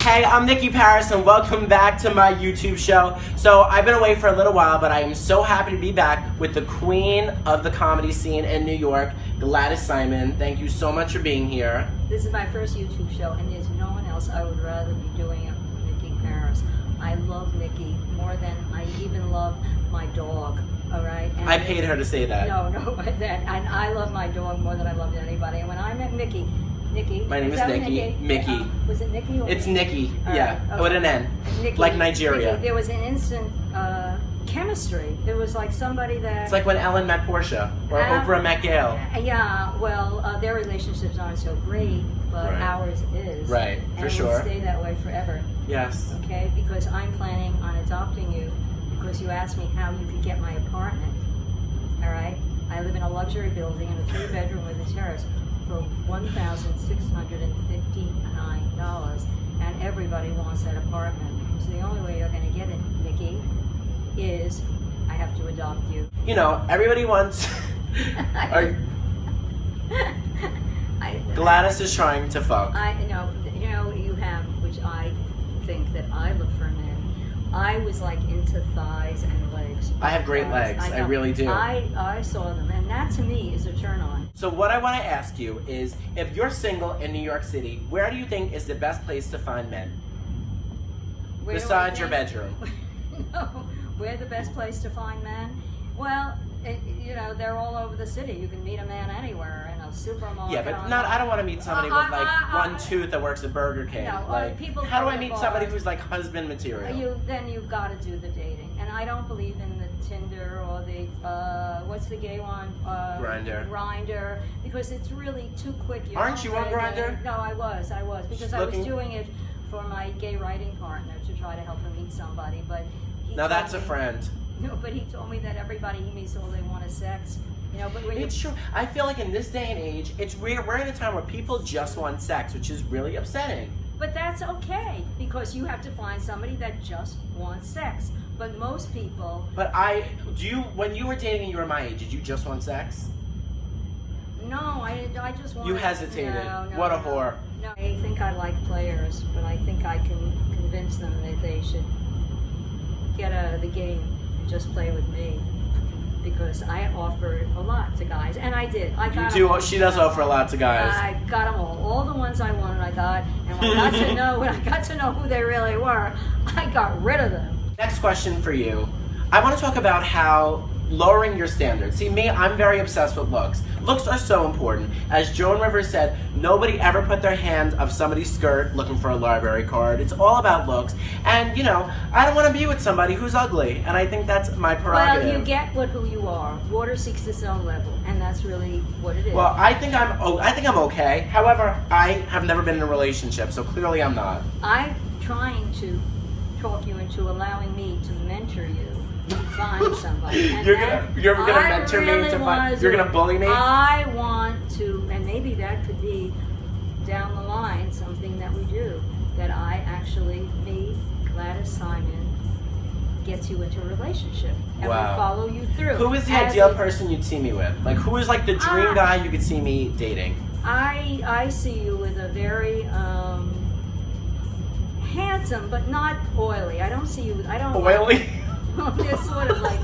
Hey, I'm Nicky Paris and welcome back to my YouTube show. So I've been away for a little while, but I am so happy to be back with the queen of the comedy scene in New York, Gladys Simon. Thank you so much for being here. This is my first YouTube show and there's no one else I would rather be doing it with Nicky Paris. I love Nicky more than I even love my dog, all right? And I paid her to say that. No, and I love my dog more than I love anybody. And when I met Nicky, my name is Nicky. Mickey. Was it Nicky? Or it's Nicky, yeah, right, okay. With an N, Nicky, like Nigeria. Nicky, there was an instant chemistry. There was like somebody that... It's like when Ellen met Portia, or Oprah met Gail. Yeah, well, their relationships aren't so great, but Right. ours is. Right, for and sure. And we'll stay that way forever. Yes. Okay, because I'm planning on adopting you because you asked me how you could get my apartment. All right? I live in a luxury building in a 3-bedroom with a terrace for $1,659, and everybody wants that apartment. So the only way you're going to get it, Nicky, is I have to adopt you. You know, everybody wants... Gladys is trying to fuck. You have, which I think that I look for men. I was like into thighs and legs. I have great legs. I really do. I saw them, and that to me is a turn on. So what I want to ask you is, if you're single in New York City, where do you think is the best place to find men? Besides your bedroom. No, where the best place to find men? Well, they're all over the city. You can meet a man anywhere in a supermarket. Yeah, but I don't want to meet somebody with like one tooth that works at Burger King. No, like, people how do I meet somebody who's like husband material? Then you've got to do the dating, and I don't believe in the Tinder or the what's the gay one? Grindr, because it's really too quick. Aren't you on Grindr? No, I was because I was doing it for my gay writing partner to try to help him meet somebody, but now that's a friend. No, but he told me that everybody he meets, all they want is sex. But when it's true. I feel like in this day and age, we're in a time where people just want sex, which is really upsetting. But that's okay, because you have to find somebody that just wants sex. But most people... But when you were dating and you were my age, did you just want sex? No, I just want... You hesitated. No, what a whore. No, I think I like players, but I think I can convince them that they should get out of the game. Just play with me, because I offered a lot to guys, and I did. She does offer a lot to guys. I got them all the ones I wanted. I got, and when I got to know who they really were, I got rid of them. Next question for you. I want to talk about how lowering your standards. See, me, I'm very obsessed with looks. Looks are so important. As Joan Rivers said, nobody ever put their hand up somebody's skirt looking for a library card. It's all about looks. And, I don't want to be with somebody who's ugly. And I think that's my prerogative. Well, you get who you are. Water seeks its own level. And that's really what it is. Well, I think I'm okay. However, I have never been in a relationship, so clearly I'm not. I'm trying to talk you into allowing me to mentor you. To find somebody. You're gonna mentor me to find. You're gonna bully me. I want to, and maybe that could be down the line something that we do. That I actually, Gladys Simon, gets you into a relationship and will follow you through. Who is the ideal person you'd see me with? Like, who is like the dream guy you could see me dating? I see you with a very handsome, but not oily. I don't see you. Oily. They're sort of like,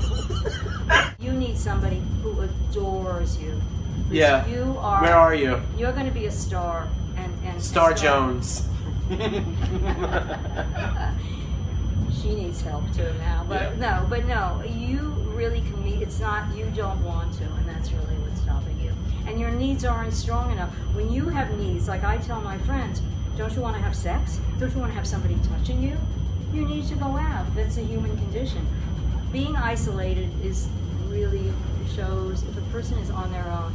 you need somebody who adores you. Yeah. You are. Where are you? You're going to be a star. And Star Jones. She needs help too now. But no, you really can meet. It's not, you don't want to, and that's really what's stopping you. And your needs aren't strong enough. When you have needs, like I tell my friends, don't you want to have sex? Don't you want to have somebody touching you? You need to go out. That's a human condition. Being isolated really shows if a person is on their own,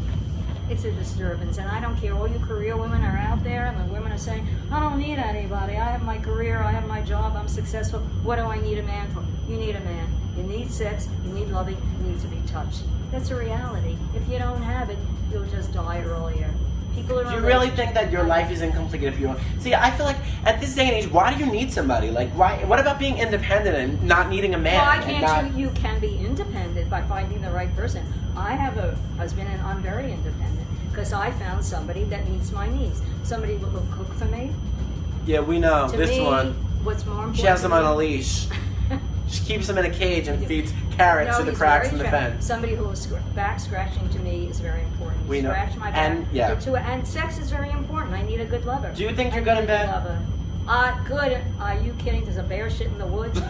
it's a disturbance. And I don't care, all you career women are out there, and the women are saying, I don't need anybody. I have my career, I have my job, I'm successful. What do I need a man for? You need a man. You need sex, you need loving, you need to be touched. That's a reality. If you don't have it, you'll just die earlier. Do you really think that your life is incomplete if you don't? See, I feel like at this day and age, why do you need somebody? Like, why? What about being independent and not needing a man? Why can't you can be independent by finding the right person. I have a husband and I'm very independent because I found somebody that meets my needs. Somebody who will cook for me, Yeah, we know. To This me, one. what's more important? She has him to on me- a leash. She keeps him in a cage and feeds carrots to the he's cracks very in the attractive. fence. Somebody who is back scratching to me is very important. We know. Scratch my back. And, yeah. And sex is very important. I need a good lover. Do you think you're I good need in a bed? lover. Good. Are you kidding? There's a bear shit in the woods.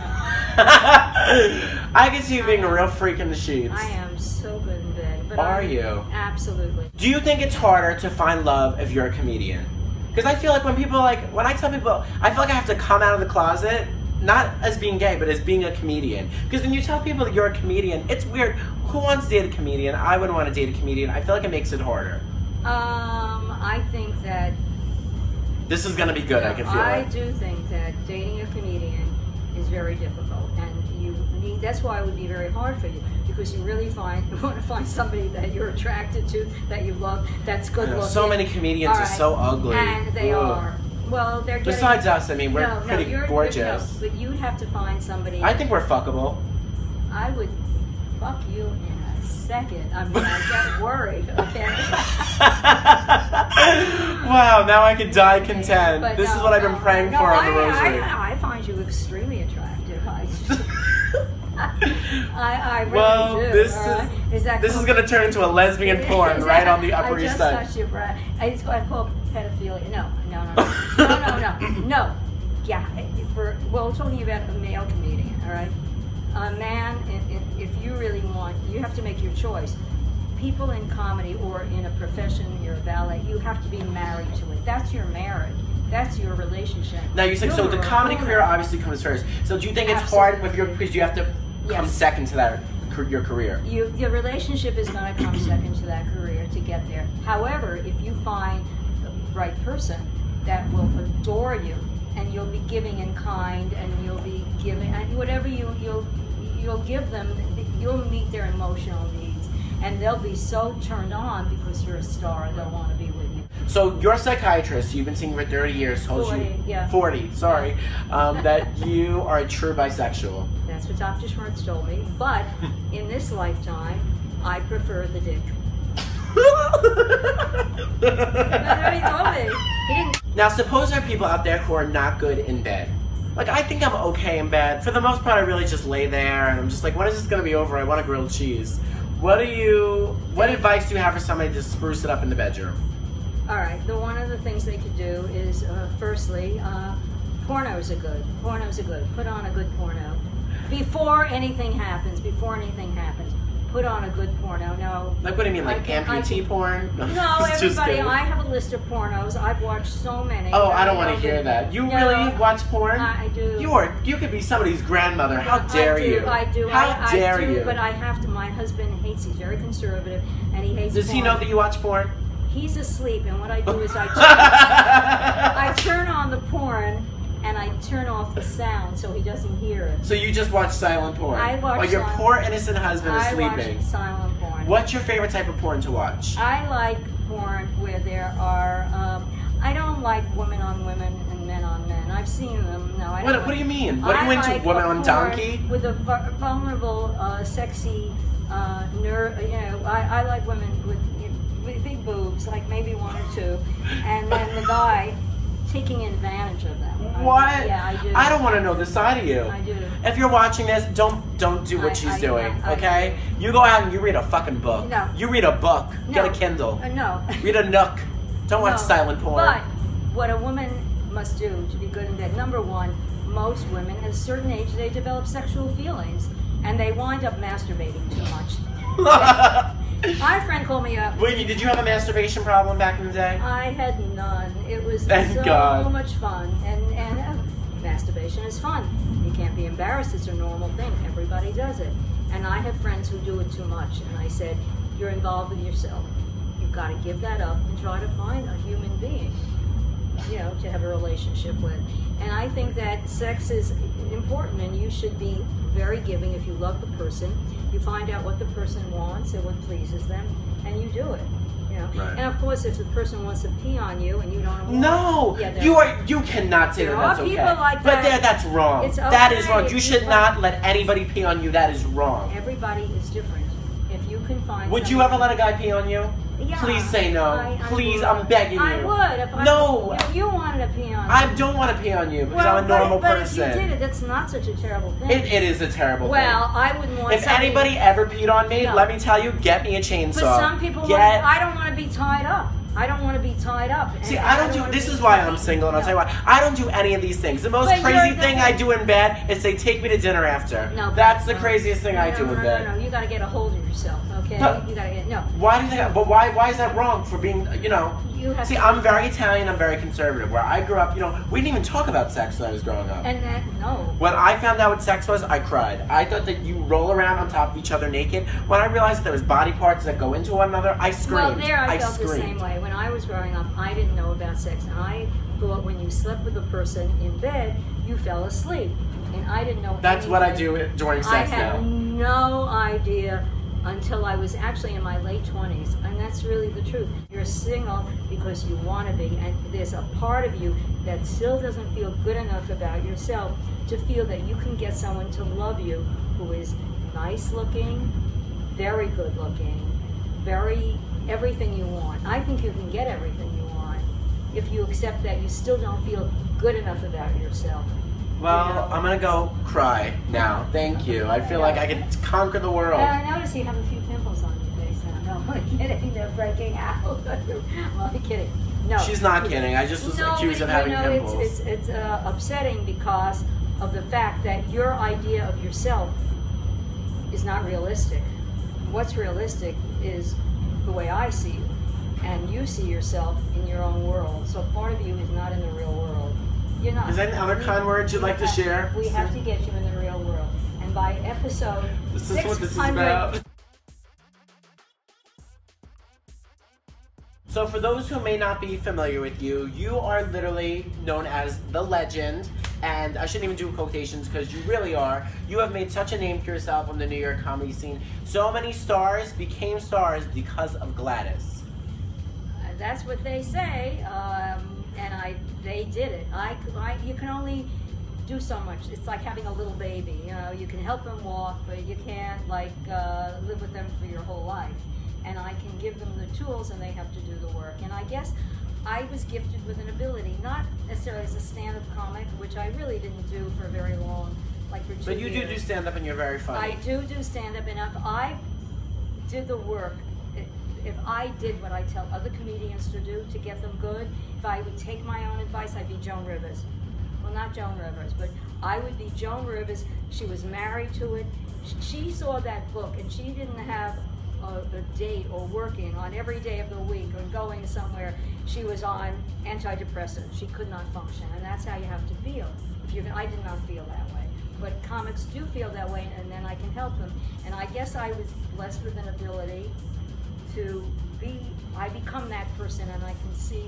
I can see you being a real freak in the sheets. I am so good in bed. But Are you? Absolutely. Do you think it's harder to find love if you're a comedian? Because I feel like when I tell people, I feel like I have to come out of the closet, not as being gay, but as being a comedian. Because when you tell people that you're a comedian, it's weird. Who wants to date a comedian? I wouldn't want to date a comedian. I feel like it makes it harder. I think that... This is going to be good, I can feel I it. do think that dating a comedian is very difficult, and that's why it would be very hard for you, because you really want to find somebody that you're attracted to, that you love, that's good looking. So many comedians are so ugly. And they are. Well, they're getting... Besides us, I mean, we're pretty gorgeous. But you'd have to find somebody... I think we're fuckable. I would fuck you in a second. I mean, I get worried, okay? Wow, now I can die content. But this is what I've been praying for on the rosary. I find you extremely attractive. I really well, do. this This is going to turn into a lesbian porn right on the Upper East Side. I just touched your breast. It's called pedophilia. No. No. Yeah. We're talking about a male comedian, all right? A man, if you really want, you have to make your choice. People in comedy or in a profession, you're a ballet, you have to be married to it. That's your marriage. That's your relationship. Now you said, so the comedy career obviously comes first. So do you think it's hard with because you have to come second to that, your career? Your relationship is going to come second to that career to get there. However, if you find the right person that will adore you, and you'll be giving in kind, and you'll be giving, and whatever you'll give them, you'll meet their emotional needs, and they'll be so turned on because you're a star, they'll want to be with you. So you're a psychiatrist, you've been seeing for 30 years, told 40, you, yeah. 40, sorry, that you are a true bisexual. That's what Dr. Schwartz told me, but in this lifetime, I prefer the dick. That's what he told me. He didn't. Now suppose there are people out there who are not good in bed. Like, I think I'm okay in bed. For the most part, I really just lay there and I'm just like, when is this gonna be over? I want a grilled cheese. What advice do you have for somebody to spruce it up in the bedroom? All right, one of the things they could do is, firstly, pornos are good. Pornos are good. Put on a good porno. Before anything happens, put on a good porno. No. Like, what do you mean, like amputee porn? No, everybody, I have a list of pornos. I've watched so many. Oh, I don't want to hear that. You really watch porn? I do. You could be somebody's grandmother. How dare you? I do. How dare you? But I have to. My husband hates, he's very conservative, and he hates Does porn. he know that you watch porn? He's asleep, and what I do is I turn on the porn, and I turn off the sound so he doesn't hear it. So you just watch silent porn? I watch while your poor innocent husband is sleeping. I watch silent porn. What's your favorite type of porn to watch? I like porn where there are, I don't like women on women and men on men. I've seen them. No, I don't. What do you mean? What are you into? Women on donkey? With a vulnerable, sexy, I like women with big boobs, like maybe one or two, and then the guy taking advantage of them. What? Yeah, I do. I don't want to know the side of you. I do. If you're watching this, don't do what she's doing, okay? You go out and you read a fucking book. No. You read a book. No. Get a Kindle. No. Read a Nook. Don't watch silent porn. But what a woman must do to be good in bed, number one, most women at a certain age, they develop sexual feelings, and they wind up masturbating too much. My friend called me up. Wait, did you have a masturbation problem back in the day? I had none. It was Thank God. much fun, and masturbation is fun. You can't be embarrassed. It's a normal thing. Everybody does it. And I have friends who do it too much, and I said, you're involved with yourself. You've got to give that up and try to find a human being, to have a relationship with. And I think that sex is important, and you should be very giving if you love the person. You find out what the person wants and what pleases them, and you do it. Right. And of course, if the person wants to pee on you and you don't want you cannot say that that's okay. Like but that's wrong. It's okay. That is wrong. You should not let anybody pee on you. That is wrong. Everybody is different. If you can find Would you ever let a guy pee on you? Yeah, Please say no. I Please, would. I'm begging you. I would. If you wanted to pee on me. I don't want to pee on you because I'm a normal person. But if you did it, that's not such a terrible thing. It is a terrible thing. Well, I wouldn't want if anybody ever peed on me, No. let me tell you, get me a chainsaw. But some people I don't want to be tied up. I don't want to be tied up. See, I don't do. This is why I'm single, and I'll tell you why. I don't do any of these things. The most crazy thing I do in bed is they take me to dinner after. No, that's the craziest thing I do in bed. No, you got to get a hold of yourself, okay? No. You got to get no. Why do they? But why is that wrong for being? You know. You have See, to, I'm very Italian. I'm very conservative. Where I grew up, you know, we didn't even talk about sex when I was growing up. And that no. When I found out what sex was, I cried. I thought that you roll around on top of each other naked. When I realized that there was body parts that go into one another, I screamed. Well, I felt the same way. When I was growing up, I didn't know about sex, and I thought when you slept with a person in bed, you fell asleep, and I didn't know. That's what I do during sex now. I had no idea until I was actually in my late 20s, and that's really the truth. You're single because you want to be, and there's a part of you that still doesn't feel good enough about yourself to feel that you can get someone to love you who is nice looking, very good looking, very everything you want. I think you can get everything you want if you accept that you still don't feel good enough about yourself. Well, you know? I'm gonna go cry now. Thank you. I feel like I can conquer the world. I notice you have a few pimples on your face now. No, I'm kidding. They're breaking out. Well, I'm kidding. No. She's not kidding. I just was accused of having pimples. It's upsetting because of the fact that your idea of yourself is not realistic. What's realistic is the way I see you, and you see yourself in your own world. So part of you is not in the real world. You're not. Is there any other kind words you'd like to share? We have to get you in the real world, and by episode this is what this is about. So for those who may not be familiar with you, you are literally known as the legend, and I shouldn't even do quotations because you really are. You have made such a name for yourself on the New York comedy scene. So many stars became stars because of Gladys. That's what they say, and they did it. You can only do so much. It's like having a little baby. You know, you can help them walk, but you can't live with them for your whole life. And I can give them the tools, and they have to do the work. And I guess I was gifted with an ability, not necessarily as a stand-up comic, which I really didn't do for very long, like for 2 years. But you do stand-up, and you're very funny. I do stand-up, and if I did the work, if I did what I tell other comedians to do to get them good, if I would take my own advice, I'd be Joan Rivers. Well, not Joan Rivers, but I would be Joan Rivers. She was married to it. She saw that book, and she didn't have a date or working on every day of the week or going somewhere. She was on antidepressants. She could not function, and that's how you have to feel. I did not feel that way, but comics do feel that way, and then I can help them. And I guess I was blessed with an ability I become that person, and I can see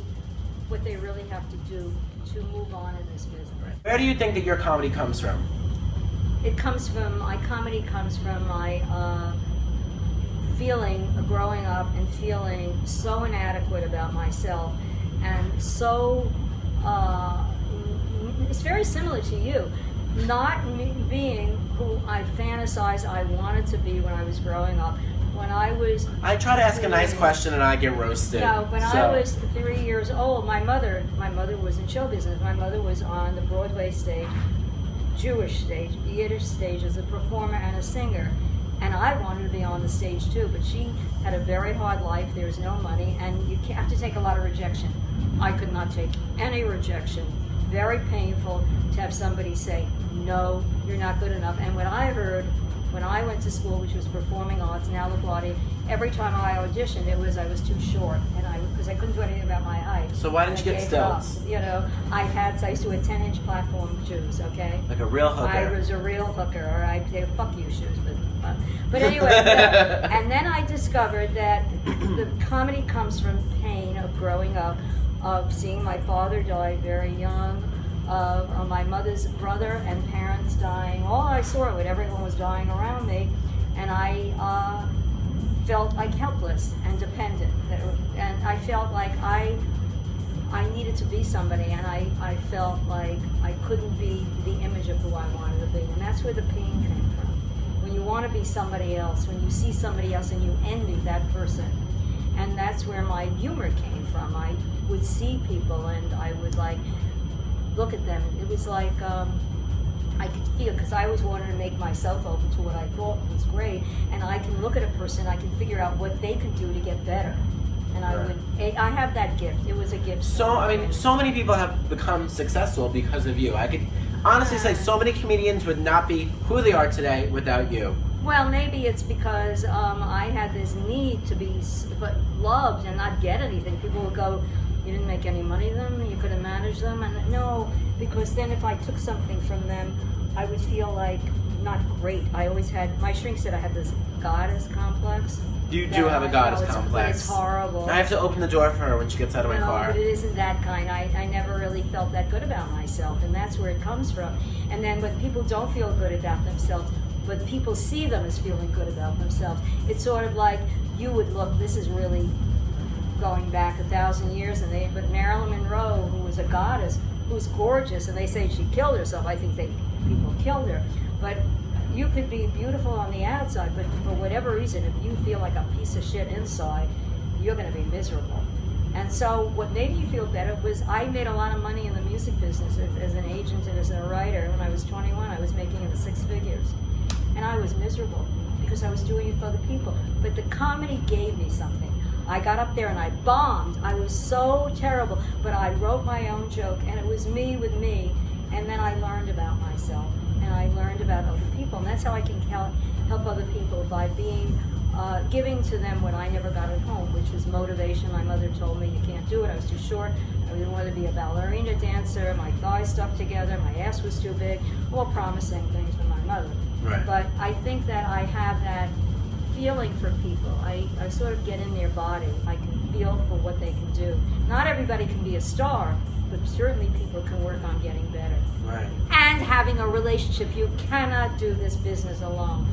what they really have to do to move on in this business. Where do you think that your comedy comes from? My comedy comes from my growing up and feeling so inadequate about myself, and so, it's very similar to you, not being who I fantasized I wanted to be when I was growing up. I try to ask a nice question and I get roasted. No, when I was 3 years old, my mother was in show business. My mother was on the Broadway stage, Jewish stage, Yiddish stage, as a performer and a singer. And I wanted to be on the stage too, but she had a very hard life. There was no money, and you have to take a lot of rejection. I could not take any rejection. Very painful to have somebody say, no, you're not good enough. And what I heard when I went to school, which was performing arts, now LaGuardia, every time I auditioned, I was too short, and because I couldn't do anything about my height. So why didn't you get stilts? You know, I used to wear 10-inch platform shoes, okay? Like a real hooker. I was a real hooker, or they fuck you shoes, but anyway, and then I discovered that the comedy comes from pain of growing up, of seeing my father die very young, of my mother's brother and parents dying. All I saw was everyone was dying around me, and I felt like helpless and dependent, and I felt like I needed to be somebody, and I felt like I couldn't be the image of who I wanted to be, and that's where the pain came from. When you want to be somebody else, when you see somebody else and you envy that person, And that's where my humor came from. I would see people and I would like look at them. It was like I could feel, because I always wanted to make myself open to what I thought was great, and I can look at a person, I can figure out what they could do to get better. And I have that gift. It was a gift. So, I mean, so many people have become successful because of you. I could honestly say so many comedians would not be who they are today without you. Well, maybe it's because I had this need to be loved and not get anything. People would go, you didn't make any money with them, you couldn't manage them. And no, because then if I took something from them, I would feel like not great. I always had, my shrink said I had this goddess complex. You do have a goddess complex. It's horrible. I have to open the door for her when she gets out of my car. But it isn't that kind. I never really felt that good about myself, and that's where it comes from. And then when people don't feel good about themselves, but people see them as feeling good about themselves, it's sort of like you would look, this is really going back 1,000 years, but Marilyn Monroe, who was a goddess, who was gorgeous, and they say she killed herself. I think people killed her. But you could be beautiful on the outside, but for whatever reason, if you feel like a piece of shit inside, you're going to be miserable. And so what made me feel better was I made a lot of money in the music business as an agent and as a writer. When I was 21, I was making in the 6 figures. And I was miserable because I was doing it for other people. But the comedy gave me something. I got up there and I bombed. I was so terrible, but I wrote my own joke, and it was me with me. And then I learned about myself, and I learned about other people. And that's how I can help other people, by being giving to them what I never got at home, which was motivation. My mother told me, you can't do it. I was too short. I didn't want to be a ballerina dancer. My thighs stuck together. My ass was too big. All promising things from my mother. Right. But I think that I have that feeling for people. I sort of get in their body. I can feel for what they can do. Not everybody can be a star, but certainly people can work on getting better. Right. And having a relationship. You cannot do this business alone.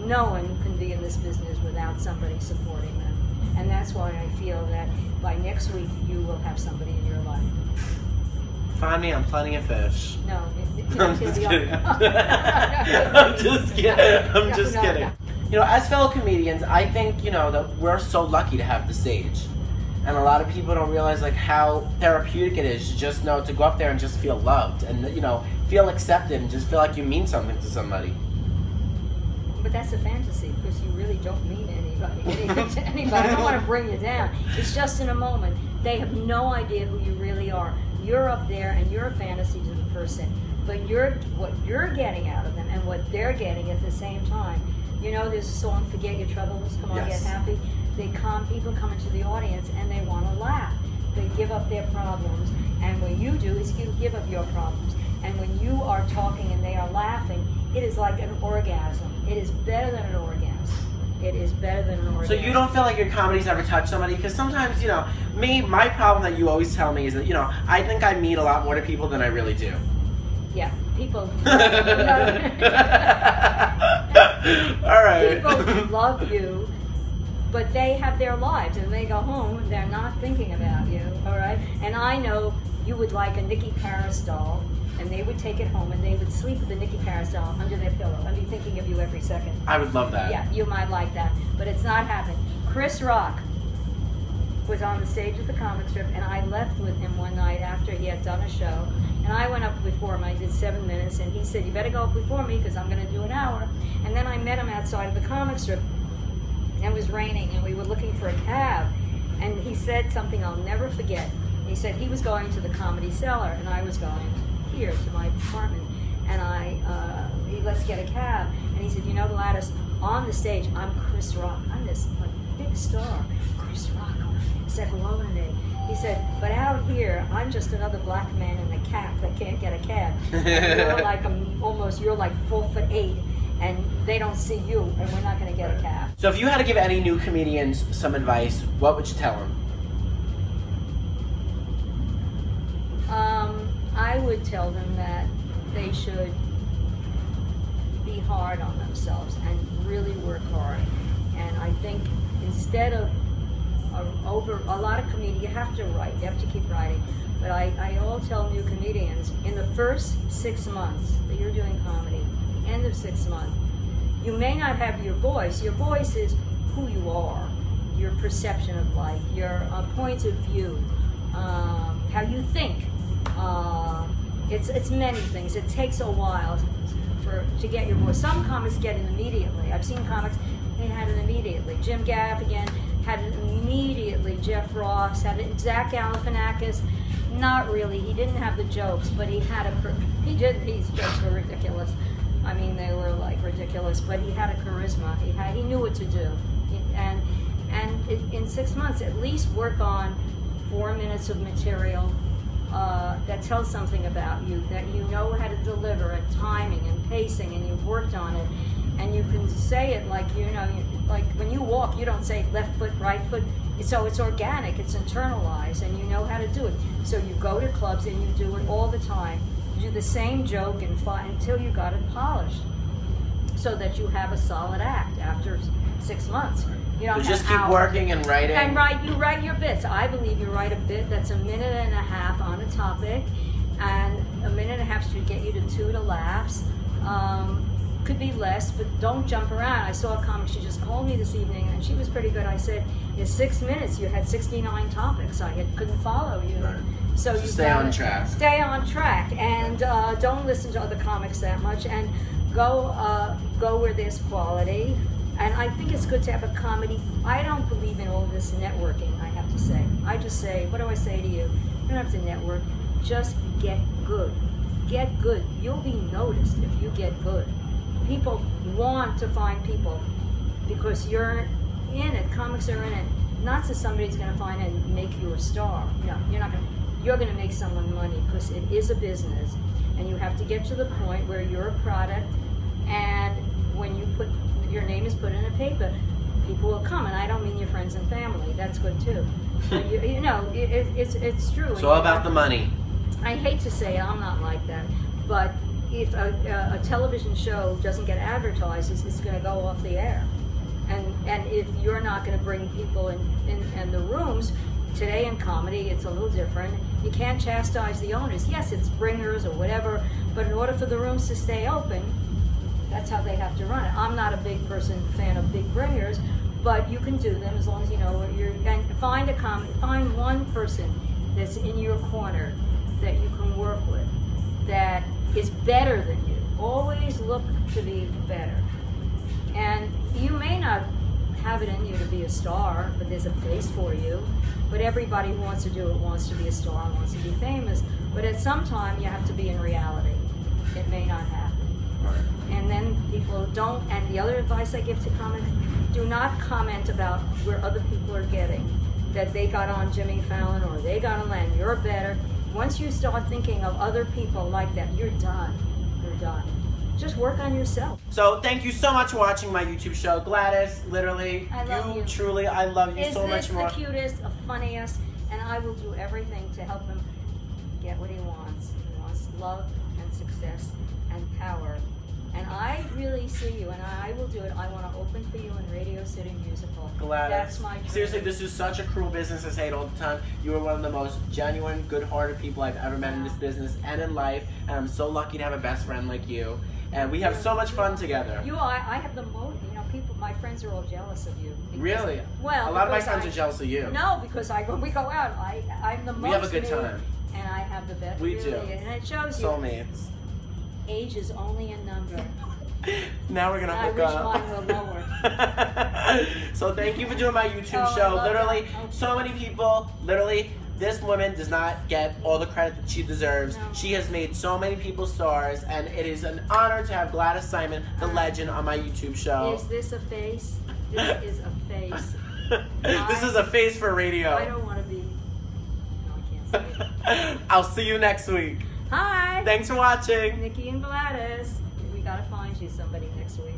No one can be in this business without somebody supporting them. And that's why I feel that by next week you will have somebody in your life. Find me on Plenty of Fish. No. I'm just kidding. I'm just kidding. I'm just kidding. You know, as fellow comedians, I think, you know, that we're so lucky to have the stage. And a lot of people don't realize like how therapeutic it is to just know to go up there and just feel loved and, you know, feel accepted and just feel like you mean something to somebody. But that's a fantasy, because you really don't mean anything to anybody. I don't want to bring you down. It's just in a moment. They have no idea who you really are. You're up there and you're a fantasy to the person, but what you're getting out of them and what they're getting at the same time. You know, there's a song, Forget Your Troubles, Come On, Yes. Get Happy. People come into the audience and they want to laugh. They give up their problems, and what you do is you give up your problems. And when you are talking and they are laughing, it is like an orgasm. It is better than an orgasm. It is better than an orgasm. So you don't feel like your comedy's ever touched somebody? Because sometimes, you know, my problem that you always tell me is that, you know, I think I mean a lot more to people than I really do. Yeah, people. All right. People love you, but they have their lives, and they go home, they're not thinking about you, all right? And I know you would like a Nicky Paris doll, and they would take it home, and they would sleep with the Nicky Paris doll under their pillow and be thinking of you every second. I would love that. Yeah, you might like that, but it's not happening. Chris Rock was on the stage at the comic strip, and I left with him one night after he had done a show, and I went up before him. I did 7 minutes, and he said, you better go up before me because I'm going to do an hour. And then I met him outside of the comic strip, and it was raining, and we were looking for a cab, and he said something I'll never forget. He said he was going to the Comedy Cellar, and I was going here to my apartment, and let's get a cab. And he said, you know, Gladys, on the stage, I'm Chris Rock. I'm this big star, Chris Rock. He said hello to me. He said, but out here, I'm just another black man in a cap that can't get a cab. And you're like you're like 4'8", and they don't see you, and we're not going to get a cab. So if you had to give any new comedians some advice, what would you tell them? I would tell them that they should be hard on themselves and really work hard. And I think instead of a lot of comedians, you have to write, you have to keep writing. But I all tell new comedians, in the first 6 months that you're doing comedy, the end of 6 months, you may not have your voice. Your voice is who you are. Your your perception of life, your point of view, how you think. It's many things. It takes a while to get your voice. Some comics get it immediately. I've seen comics, they had it immediately. Jim Gaffigan had it immediately. Jeff Ross had it. Zach Galifianakis, not really. He didn't have the jokes, but he had his jokes were ridiculous. I mean, they were like ridiculous, but he had a charisma. He knew what to do. And in 6 months, at least work on 4 minutes of material that tells something about you, that you know how to deliver at timing and pacing, and you've worked on it, and you can say it like, you know, like when you walk, you don't say left foot, right foot. So it's organic, it's internalized, and you know how to do it. So you go to clubs and you do it all the time. You do the same joke until you got it polished, so that you have a solid act after 6 months. You don't just keep working and writing. And you write your bits. I believe you write a bit that's 1.5 minutes on a topic, and 1.5 minutes should get you to 2 laughs. Could be less, but don't jump around. I saw a comic, she just called me this evening, and she was pretty good. I said, in 6 minutes, you had 69 topics. I couldn't follow you. Right. So you stay on track. Stay on track, and don't listen to other comics that much, and go where there's quality. And I think it's good to have a comedy. I don't believe in all this networking, I have to say. I just say, what do I say to you? You don't have to network, just get good. Get good. You'll be noticed if you get good. People want to find people because you're in it. Comics are in it. Not that somebody's going to find and make you a star. No, you're not going to. You're going to make someone money because it is a business, and you have to get to the point where you're a product, and when your name is put in a paper, people will come. And I don't mean your friends and family. That's good too. You know, it's true. It's all about the money. I hate to say it, I'm not like that, but if a television show doesn't get advertised, it's going to go off the air. And if you're not going to bring people in the rooms, today in comedy, it's a little different. You can't chastise the owners. Yes, it's bringers or whatever, but in order for the rooms to stay open, that's how they have to run it. I'm not a big fan of big bringers, but you can do them as long as you know what you're. And find one person that's in your corner that you can work with, that is better than you. Always look to be better. And you may not have it in you to be a star, but there's a place for you. But everybody who wants to do it wants to be a star, wants to be famous. But at some time, you have to be in reality. It may not happen. Right. And then people don't, and the other advice I give to comics, do not comment about where other people are getting. That they got on Jimmy Fallon or they got on Len, you're better. Once you start thinking of other people like that, you're done. You're done. Just work on yourself. So thank you so much for watching my YouTube show. Gladys, literally, I love you. Truly, I love you so much more. Is this the cutest, the funniest, and I will do everything to help him get what he wants. He wants love and success and power. And I really see you, and I will do it. I want to open for you in Radio City Musical. Gladys. That's my dream. Seriously, this is such a cruel business. I say it all the time. You are one of the most genuine, good-hearted people I've ever met in this business and in life, and I'm so lucky to have a best friend like you. And we have so much fun together. I have the most, people, my friends are all jealous of you. Because, really? Well, a lot of my friends are jealous of you. No, because when we go out, I'm the most. We have a good time. And I have the best. We really, do. And it shows you. Soulmates. Age is only a number. Now we're gonna hook up. I wish mine were lower. So thank you for doing my YouTube show. Literally, so many people, literally, this woman does not get all the credit that she deserves. No. She has made so many people stars, and it is an honor to have Gladys Simon, the legend, on my YouTube show. Is this a face? This is a face. This is a face for radio. I don't want to be. No, I can't say it. I'll see you next week. Hi. Thanks for watching. Nicky and Gladys. We gotta find you somebody next week.